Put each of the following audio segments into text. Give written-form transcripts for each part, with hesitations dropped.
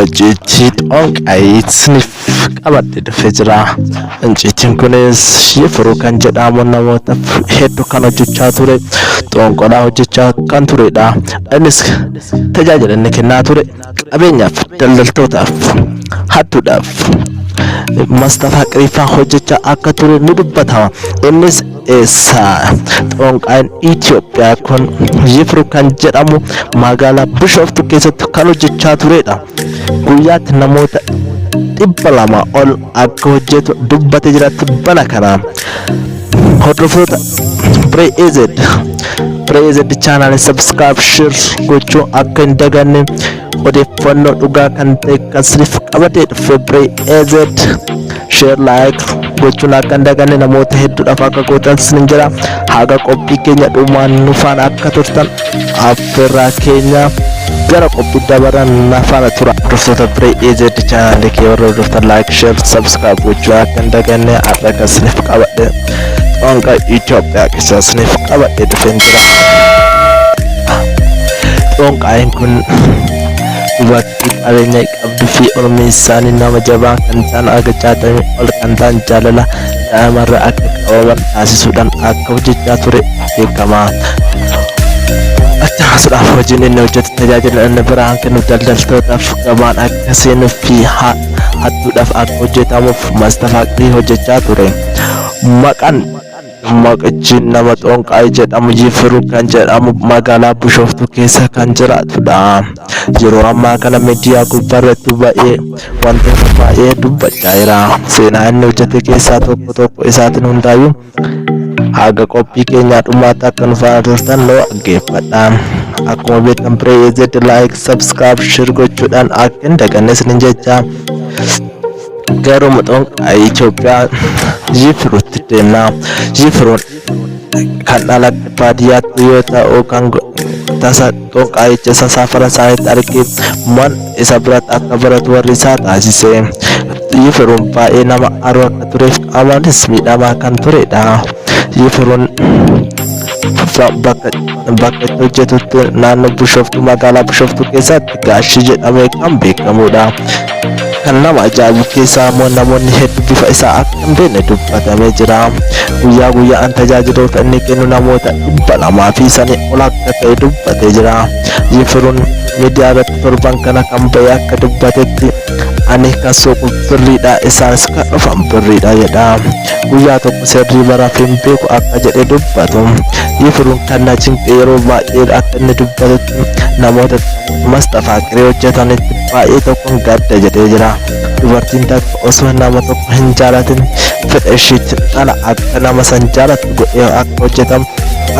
Hojjechi dhonqaayitni qabadde dhufee jira. Injiitiin kunis Yifiruu kan jedhamu namoota hedduu kan hojjechaa ture. Dhonqodhaa hojjechaa kan turedha. Innis tajaajila inni kennaa ture qabeenyaaf, daldaltootaaf, hattuudhaaf, Mustafaa Qiriifaa hojjechaa akka ture ni dubbatama. Innis dhonqaan Itoophiyaa kun Yifiruu kan jedhamu magaalaa Bishooftuu keessatti kan hojjechaa turedha. Guyyaatti namoota 200 ol akka hojjetu dubbatee jiraatti bana kana. Hordoftoota Pre-AZ channel subscribe share gochuu akka hin daganne odeeffannoo dhugaa kan ta'e kan siniif qabatee dhufe Pre-AZ share like gochuun akka hin daganne namoota hedduudhaaf akka gootan sin jira. Haga qophii keenya dhumaan nufaan akka turtan affeerraa keenya gara qophii dabaran nafaana tura. Hordoftoota Pre-AZ channel kee warra hordoftan like share subscribe gochuu akka hin daganne akka kan siniif qabadhe dhonqa Itoophiyaa keessaa siniif qabadhe dhufeen jira. Dhonqaan kun dubartii qabeenya qabduu fi ormi isaanii nama jabaa kan ta'an aga 60 ol kan ta'an jaalala daa'imarraa akka qabaman taasisuudhaan akka hojjechaa ture beekama. Akkasumas hojiin inni hojjetu tajaajila inni biraan kennu daldaltootaaf gabaan akka seenuu fi hattuudhaaf akka hojjetamuuf Mustafaa Qiriifaa hojjechaa ture. Maqachi nama dhonqaa'ii jedhamu Yifiruu kan jedhamu magaalaa Bishooftuu keessa kan jiraatudha. Yeroo ammaa kana miidiyaa gubbaarratti wantoota baay'ee dubbachaa jira. Seenaa inni hojjete keessaa tokko isaatiin hundaayyuu haga qophii keenyaa dhumaatti akka nu faana turtan nu dhaggeeffadha. Akkuma beektan Pre-AZ like subscribe share gochuudhaan akka hin daganne isinin jecha. Garuu dhonqaa'ii Itoophiyaa Yifiruutti deemna. Yifiruun kan dhalate baadiyyaatti yoo ta'u kan tasa dhonqaa'icha saafara isaaniitti argee man isa biratti akka baratu warri isaa taasise. Yifiruun baay'ee nama aaruu akka tureef qaamaan miidhamaa kan turedha. Yifiruun bakka itti hojjetutti naannoo Bishooftuu magaalaa Bishooftuu keessatti Gaashii jedhamee kan beekamudha. Kan nama ajaa'ibu keessaa immoo namoonni hedduu bifa isaa akka hin beekne dubbatamee jira. Guyyaa guyyaan tajaajiloota inni kennu namoota 200 fi sanii ol akka ta'e dubbatee jira. Yifiruun miidiyaa irratti torban kana kan ba'e akka dubbatetti ani kan soqu birriidha isaanis kan dhufan birriidha jedha. Guyyaa tokko sirrii baraaf hin beeku akka jedhe dubbatu. Yifiruun kan na cinqe yeroo baay'ee akka inni dubbatetti namoota Mustafaa Qiriifaa hojjetanitti baay'ee tokkoon gadda jedhee jira. Dubartiin takka osoo nama tokko hin jaalatin fedha isheetti dhala akka nama san jaalatu godhee akka hojjetamu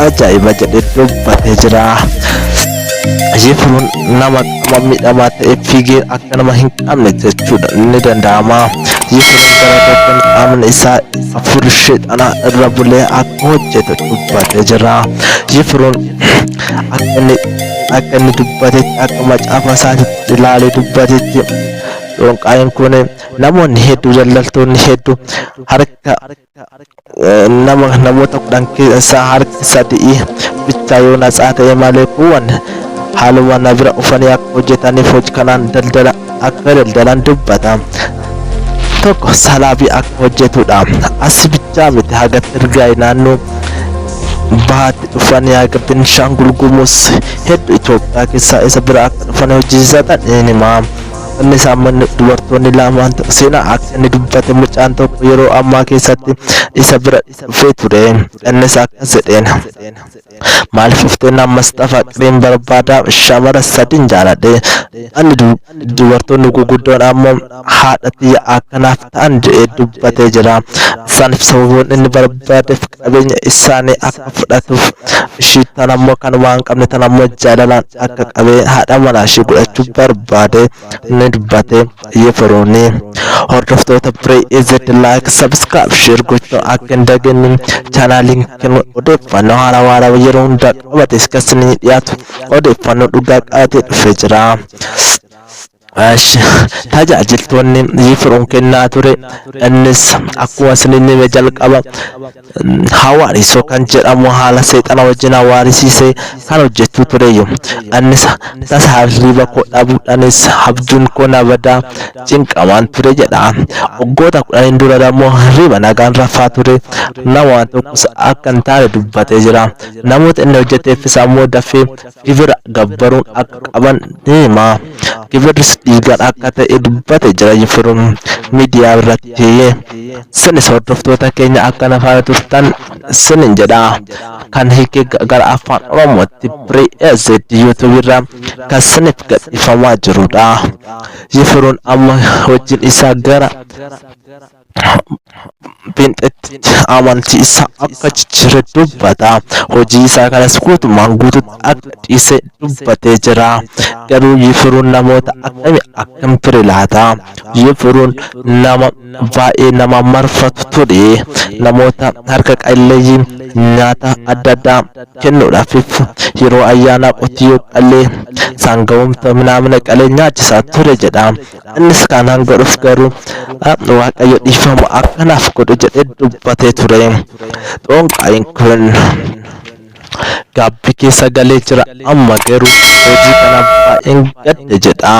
ajaa'iba jedhee dubbatee jira. Yifiruun nama qaama miidhamaa ta'e fiigee akka nama hin qabne jechuudha ni danda'ama. Yifiruun gara tokkoon qaamni isaa afur sheexanaa irra bulee akka hojjetu dubbatee jira. Yifiruun akka inni dubbatetti akka macaafa isaatitti ilaalee dubbatetti dhonqaa'iin kun namoonni hedduu daldaltoonni hedduu harka namoota 10 keessaa harki 3 bichaa yoo natsaa ta'e malee kuuwwan haaluma na bira dhufanii akka hojjetaniif hojii kanaan akka daldalan dubbata. Tokko salaabii akka hojjetudha. As bichaa miti haga Tirgaay naannoo baatti dhufanii haga Beenishaangul Gumuz hedduu Itoophiyaa keessaa isa bira akka dhufanii hojjechiisan ni hima. Inni saamman dubartoonni lamaan seenaa akka inni dubbate mucaan tokko yeroo ammaa keessatti isa bira dhufee ture. Innis akkas jedheen maaliif dhuftee nama Mustafaa Qiriifaa barbaada shamara sadin jaaladhe. Ani dubartoonni guguddoon ammoo haadha xiyya akkanaaf ta'an jedhee dubbatee jira. Isaaniif sababoon inni barbaadeef qabeenya isaanii akka fudhatuuf ishii tan ammoo kan waan qabne tan ammoo jaalalaan akka qabee haadha manaa ishee godhachuu barbaade ni dubbate. Yifiruun hordoftoota Pre-AZ like subscribe share gochuun akka hin daganne chaanaaliin kennu odeeffannoo haarawaa yeroo hundaa qabate iskasni dhiyaatu odeeffannoo dhugaa qabatee dhufee jira. tajaajiltoonni Yifiruun kennaa ture. Innis akkuma isinii jalqaba hawaariisoo kan jedhamu haala seexana wajjin hawaarisiisee kan hojjechuu tureyyuu. Innis tasa hirriba koo dhabuudhaanis abjuun koo na badaa cinqamaan ture jedha. Waggoota 10 dura immoo hirriba nagaan rafaa ture. Nama waan tokkos akka hin taane dubbatee jira. Namoota inni hojjeteefis ammoo dafee gibira gabbaruun akka qaban ni hima. Gibirris dhiigaan akka ta'e dubbatee jira Yifiruun miidiyaa irratti. Sinis hordoftoota keenya akka na faana turtan sinin jedha. Kan hiikee gara afaan Oromootti Prii-EZ YouTube irraa kan siniif gadhiifamaa jirudha. Yifiruun amma hojiin isaa gara Pinxetti amantii isaa akka jijjiire dubbata. Hojii isaa kanas guutummaan guutuutti akka dhiise dubbatee jira. Garuu Yifiruun namoota akkam ture laata? Yifiruun nama baay'ee nama marfatu ture. Namoota harka qalleeyyii nyaata adda addaa kennuudhaaf yeroo ayyaana qotiyyoo qallee saangawumta minaamina qalee nyaachisaa ture jedha. Innis kanaan godhuuf garuu Waaqayyo dhiifama akkanaaf godhu jedhee dubbatee ture. Xoonqaayin kun gaabbii keessa galee jira. Amma garuu hojii kana baay'een gadde jedha.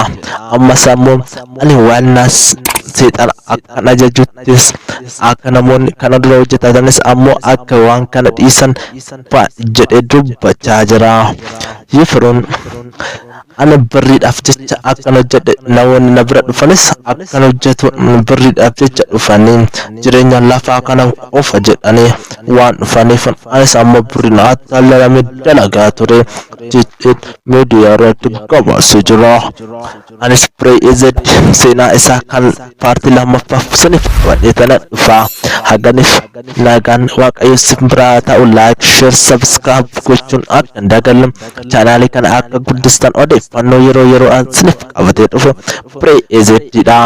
Ammas ammoo ani waan seexana akkan ajajuttis akka namoonni kana dura hojjetanis ammoo akka waan kana dhiisan jedhee dubbachaa jira. Yifiruun ani birriidhaaf jecha akkan hojjedhe namoonni na bira dhufanis akkan hojjetu birriidhaaf jecha dhufanii jireenya lafaa kana qofa jedhanii waan dhufaniif anis ammoo birri na taallalamee dalagaa ture jedhee miidiyaa irratti gabaasee jira. Anis Prii-EZ seenaa isaa kan paartii lammaffaaf siniif qabadhee tana dhufa. Haganiif nagaan Waaqayyo sin biraa ta'u like, share, subscribe gochuun akka hin dagalle. Chaanaalii kana akka guddistan odeeffannoo yeroo siniif qabatee dhufu Prii-EZ dha.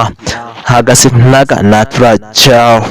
Hagasiif nagaa naa tura. Ciao.